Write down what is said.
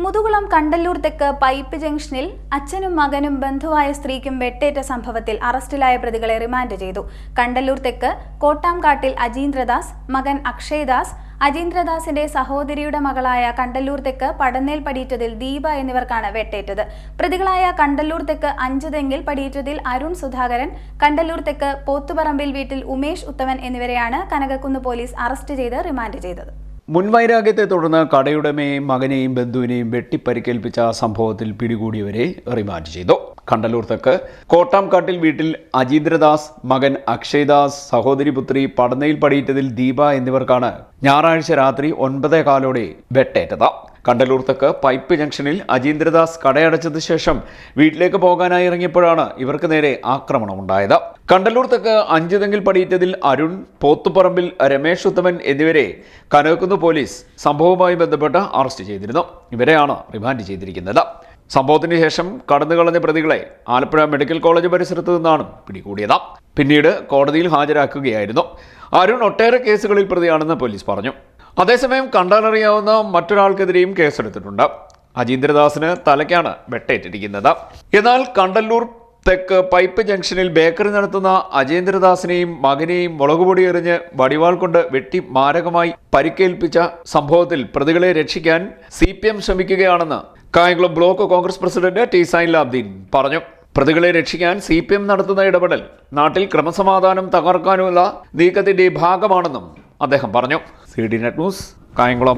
മുതുകുളം കണ്ടല്ലൂർ തെക്ക് പൈപ്പ് ജംഗ്ഷനിൽ അച്ഛനും മകനും ബന്ധുവായ സ്ത്രീക്കും വെട്ടേറ്റ സംഭവത്തിൽ അറസ്റ്റിലായ പ്രതികളെ റിമാൻഡ് ചെയ്തു. കണ്ടല്ലൂർ തെക്ക് കോട്ടാംകാട്ടിൽ അജീന്ദ്രദാസ്, മകൻ അക്ഷയ്ദാസ്, അജീന്ദ്രദാസിന്റെ സഹോദരിയുടെ മകളായ കണ്ടല്ലൂർ തെക്ക് പടന്നേൽ പടിയിറ്റതിൽ ദീപ എന്നിവർക്കാണ് വെട്ടേറ്റത്. പ്രതികളായ കണ്ടല്ലൂർ തെക്ക് അഞ്ചുതെങ്ങിൽ പടിയിറ്റതിൽ അരുൺ സുധാകരൻ, കണ്ടല്ലൂർ തെക്ക് പോത്തുപറമ്പിൽ വീട്ടിൽ ഉമേഷ് ഉത്തമൻ എന്നിവരെയാണ് കനകക്കുന്ന് പോലീസ് അറസ്റ്റ് ചെയ്ത് റിമാൻഡ് ചെയ്തത്. മുൻവൈരാഗ്യത്തെ തുടർന്ന് കടയുടമയെയും മകനെയും ബന്ധുവിനെയും വെട്ടിപ്പരിക്കേൽപ്പിച്ച സംഭവത്തിൽ പിടികൂടിയവരെ റിമാൻഡ് ചെയ്തു. കണ്ടല്ലൂർ തെക്ക് കോട്ടാംകാട്ടിൽ വീട്ടിൽ അജീന്ദ്രദാസ്, മകൻ അക്ഷയ്ദാസ്, സഹോദരി പുത്രി പടന്നയിൽ പടിയിറ്റതിൽ ദീപ എന്നിവർക്കാണ് ഞായറാഴ്ച രാത്രി 9:15 വെട്ടേറ്റത്. കണ്ടല്ലൂർ തെക്ക് പൈപ്പ് ജംഗ്ഷനിൽ അജീന്ദ്രദാസ് കടയടച്ചതിനു ശേഷം വീട്ടിലേക്ക് പോകാനായി ഇറങ്ങിയപ്പോഴാണ് ഇവർക്ക് നേരെ ആക്രമണമുണ്ടായത്. കണ്ടല്ലൂർ തെക്ക് അഞ്ചുതെങ്ങിൽ പടിയിറ്റതിൽ അരുൺ, പോത്തുപറമ്പിൽ രമേശ് ഉത്തമൻ എന്നിവരെ കനകക്കുന്ന് പോലീസ് സംഭവവുമായി ബന്ധപ്പെട്ട് അറസ്റ്റ് ചെയ്തിരുന്നു. ഇവരെയാണ് റിമാൻഡ് ചെയ്തിരിക്കുന്നത്. സംഭവത്തിന് ശേഷം കടന്നുകളഞ്ഞ പ്രതികളെ ആലപ്പുഴ മെഡിക്കൽ കോളേജ് പരിസരത്ത് നിന്നാണ് പിടികൂടിയത്. പിന്നീട് കോടതിയിൽ ഹാജരാക്കുകയായിരുന്നു. അരുൺ ഒട്ടേറെ കേസുകളിൽ പ്രതിയാണെന്ന് പോലീസ് പറഞ്ഞു. അതേസമയം കണ്ടാലറിയാവുന്ന മറ്റൊരാൾക്കെതിരെയും കേസെടുത്തിട്ടുണ്ട്. അജീന്ദ്രദാസിന് തലയ്ക്കാണ് വെട്ടേറ്റിരിക്കുന്നത്. എന്നാൽ കണ്ടല്ലൂർ തെക്ക് പൈപ്പ് ജംഗ്ഷനിൽ ബേക്കറി നടത്തുന്ന അജീന്ദ്രദാസിനെയും മകനെയും മുളകുപൊടി എറിഞ്ഞ് വടിവാൾ കൊണ്ട് വെട്ടി മാരകമായി പരിക്കേൽപ്പിച്ച സംഭവത്തിൽ പ്രതികളെ രക്ഷിക്കാൻ CPM ശ്രമിക്കുകയാണെന്ന് Kayamkulam block Congress president T Zainulabdeen പറഞ്ഞു. പ്രതികളെ രക്ഷിക്കാൻ CPM നടത്തുന്ന ഇടപെടൽ നാട്ടിൽ ക്രമസമാധാനം തകർക്കാനുള്ള നീക്കത്തിന്റെ ഭാഗമാണെന്നും അദ്ദേഹം പറഞ്ഞു. CDNet news, Kayamkulam.